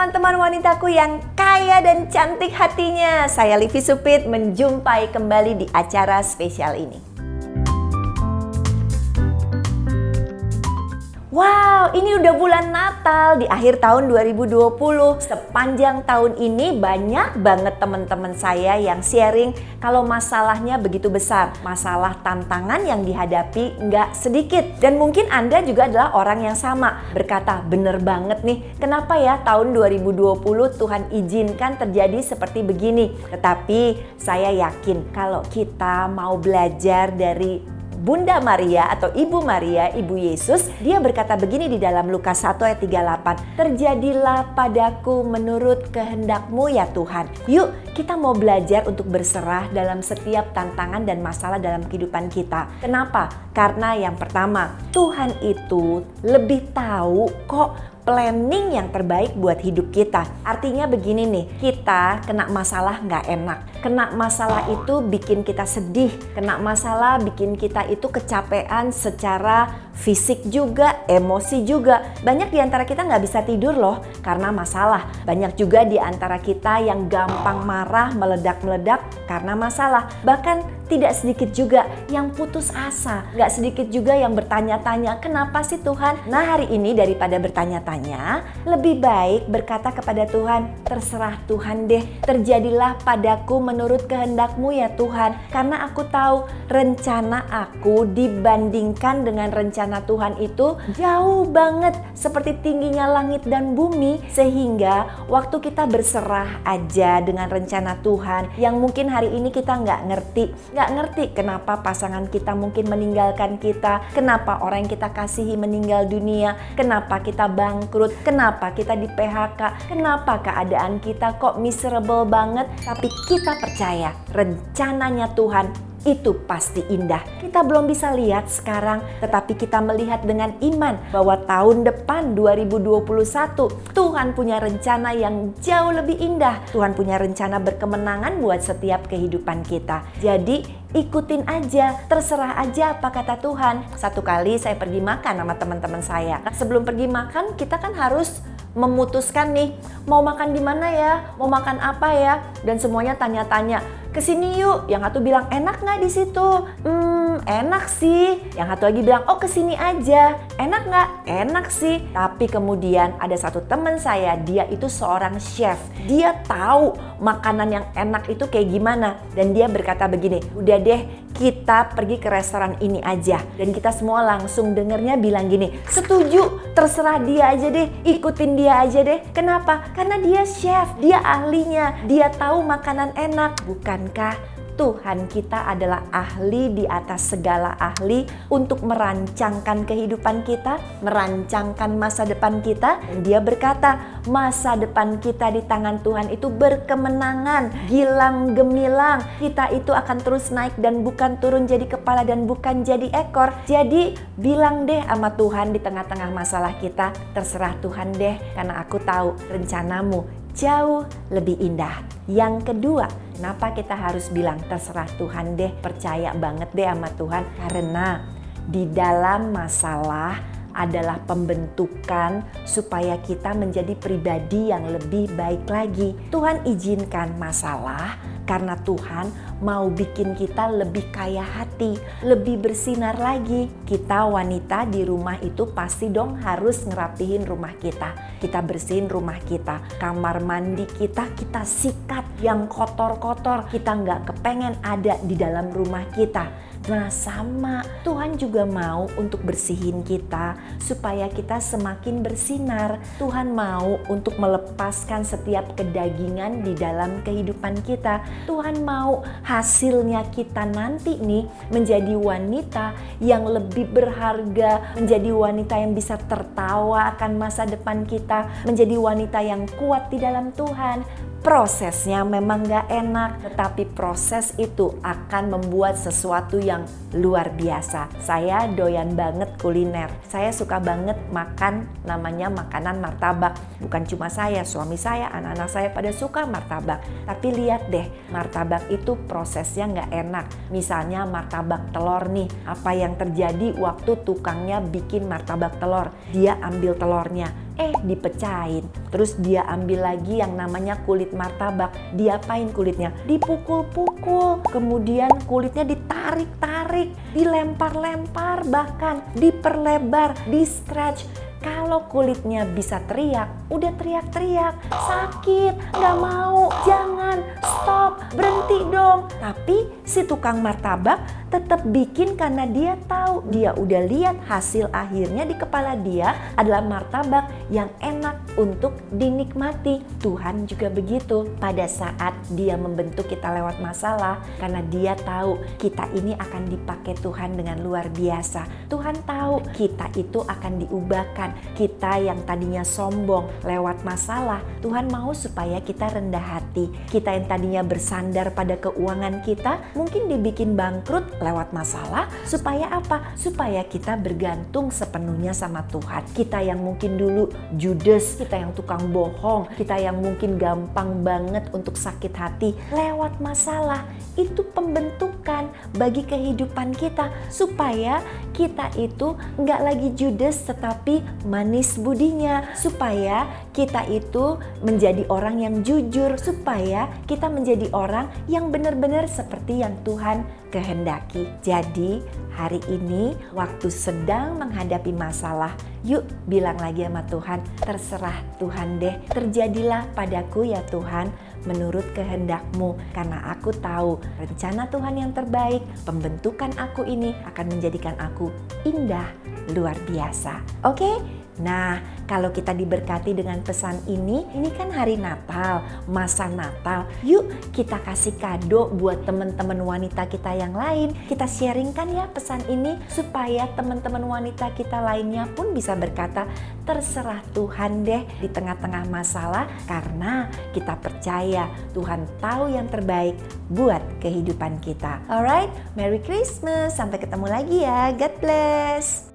teman-teman wanitaku yang kaya dan cantik hatinya. Saya Livi Supit menjumpai kembali di acara spesial ini. Wow, ini udah bulan Natal di akhir tahun 2020. Sepanjang tahun ini banyak banget teman-teman saya yang sharing kalau masalahnya begitu besar. Masalah tantangan yang dihadapi nggak sedikit. Dan mungkin Anda juga adalah orang yang sama. Berkata, bener banget nih, kenapa ya tahun 2020 Tuhan izinkan terjadi seperti begini. Tetapi saya yakin kalau kita mau belajar dari Bunda Maria atau Ibu Maria, Ibu Yesus, dia berkata begini di dalam Lukas 1 ayat 38. Terjadilah padaku menurut kehendak-Mu ya Tuhan. Yuk kita mau belajar untuk berserah dalam setiap tantangan dan masalah dalam kehidupan kita. Kenapa? Karena yang pertama, Tuhan itu lebih tahu kok planning yang terbaik buat hidup kita. Artinya begini nih, kita kena masalah nggak enak. Kena masalah itu bikin kita sedih. Kena masalah bikin kita itu kecapean secara fisik juga, emosi juga. Banyak di antara kita nggak bisa tidur loh karena masalah. Banyak juga di antara kita yang gampang marah, meledak-meledak karena masalah. Bahkan tidak sedikit juga yang putus asa. Nggak sedikit juga yang bertanya-tanya, kenapa sih Tuhan? Nah hari ini daripada bertanya-tanya, lebih baik berkata kepada Tuhan, terserah Tuhan deh. Terjadilah padaku menurut kehendak-Mu ya Tuhan. Karena aku tahu rencana aku dibandingkan dengan rencana Tuhan itu jauh banget. Seperti tingginya langit dan bumi. Sehingga waktu kita berserah aja dengan rencana Tuhan yang mungkin hari ini kita nggak ngerti. Nggak ngerti kenapa pasangan kita mungkin meninggalkan kita, kenapa orang yang kita kasihi meninggal dunia, kenapa kita bangkrut, kenapa kita di PHK, kenapa keadaan kita kok miserable banget. Tapi kita percaya rencananya Tuhan itu pasti indah. Kita belum bisa lihat sekarang, tetapi kita melihat dengan iman bahwa tahun depan 2021 Tuhan punya rencana yang jauh lebih indah. Tuhan punya rencana berkemenangan buat setiap kehidupan kita. Jadi ikutin aja, terserah aja apa kata Tuhan. Satu kali saya pergi makan sama teman-teman saya. Sebelum pergi makan kita kan harus memutuskan nih, mau makan di mana ya, mau makan apa ya, dan semuanya tanya-tanya. Kesini yuk, yang satu bilang enak nggak di situ? Enak sih. Yang satu lagi bilang oh kesini aja. Enak nggak? Enak sih. Tapi kemudian ada satu teman saya, dia itu seorang chef. Dia tahu makanan yang enak itu kayak gimana. Dan dia berkata begini, udah deh kita pergi ke restoran ini aja. Dan kita semua langsung dengernya bilang gini, setuju, terserah dia aja deh, ikutin dia aja deh. Kenapa? Karena dia chef, dia ahlinya, dia tahu makanan enak. Bukankah Tuhan kita adalah ahli di atas segala ahli untuk merancangkan kehidupan kita, merancangkan masa depan kita. Dan dia berkata, masa depan kita di tangan Tuhan itu berkemenangan, gilang gemilang. Kita itu akan terus naik dan bukan turun jadi kepala dan bukan jadi ekor. Jadi bilang deh sama Tuhan di tengah-tengah masalah kita, terserah Tuhan deh karena aku tahu rencanamu jauh lebih indah. Yang kedua, kenapa kita harus bilang terserah Tuhan deh, percaya banget deh sama Tuhan? Karena di dalam masalah adalah pembentukan supaya kita menjadi pribadi yang lebih baik lagi. Tuhan izinkan masalah karena Tuhan mau bikin kita lebih kaya hati, lebih bersinar lagi. Kita wanita di rumah itu pasti dong harus ngerapihin rumah kita. Kita bersihin rumah kita, kamar mandi kita sikat yang kotor-kotor. Kita nggak kepengen ada di dalam rumah kita. Nah sama, Tuhan juga mau untuk bersihin kita supaya kita semakin bersinar. Tuhan mau untuk melepaskan setiap kedagingan di dalam kehidupan kita. Tuhan mau hasilnya kita nanti nih menjadi wanita yang lebih berharga, menjadi wanita yang bisa tertawa akan masa depan kita, menjadi wanita yang kuat di dalam Tuhan. Prosesnya memang gak enak, tetapi proses itu akan membuat sesuatu yang luar biasa. Saya doyan banget kuliner. Saya suka banget makan namanya makanan martabak. Bukan cuma saya, suami saya, anak-anak saya pada suka martabak. Tapi lihat deh, martabak itu prosesnya gak enak. Misalnya martabak telur nih, apa yang terjadi waktu tukangnya bikin martabak telur? Dia ambil telurnya, dipecahin. Terus dia ambil lagi yang namanya kulit martabak. Diapain kulitnya? Dipukul-pukul. Kemudian kulitnya ditarik-tarik, dilempar-lempar, bahkan diperlebar, di-stretch. Kalau kulitnya bisa teriak, udah teriak-teriak, sakit, gak mau, jangan, stop, berhenti dong. Tapi si tukang martabak tetap bikin karena dia tahu, dia udah lihat hasil akhirnya di kepala dia adalah martabak yang enak untuk dinikmati. Tuhan juga begitu. Pada saat dia membentuk kita lewat masalah, karena dia tahu kita ini akan dipakai Tuhan dengan luar biasa. Tuhan tahu kita itu akan diubahkan. Kita yang tadinya sombong lewat masalah, Tuhan mau supaya kita rendah hati. Kita yang tadinya bersandar pada keuangan kita, mungkin dibikin bangkrut lewat masalah. Supaya apa? Supaya kita bergantung sepenuhnya sama Tuhan. Kita yang mungkin dulu judes, kita yang tukang bohong, kita yang mungkin gampang banget untuk sakit hati lewat masalah. Itu pembentukan bagi kehidupan kita supaya kita itu nggak lagi judes tetapi manis budinya, supaya kita itu menjadi orang yang jujur, supaya kita menjadi orang yang benar-benar seperti yang Tuhan kehendaki. Jadi hari ini waktu sedang menghadapi masalah, yuk bilang lagi sama Tuhan, terserah Tuhan deh, terjadilah padaku ya Tuhan menurut kehendak-Mu, karena aku tahu rencana Tuhan yang terbaik, pembentukan aku ini akan menjadikan aku indah, luar biasa. Oke? Nah, kalau kita diberkati dengan pesan ini kan hari Natal, masa Natal. Yuk kita kasih kado buat teman-teman wanita kita yang lain. Kita sharingkan ya pesan ini supaya teman-teman wanita kita lainnya pun bisa berkata, terserah Tuhan deh di tengah-tengah masalah, karena kita percaya Tuhan tahu yang terbaik buat kehidupan kita. Alright, Merry Christmas. Sampai ketemu lagi ya. God bless.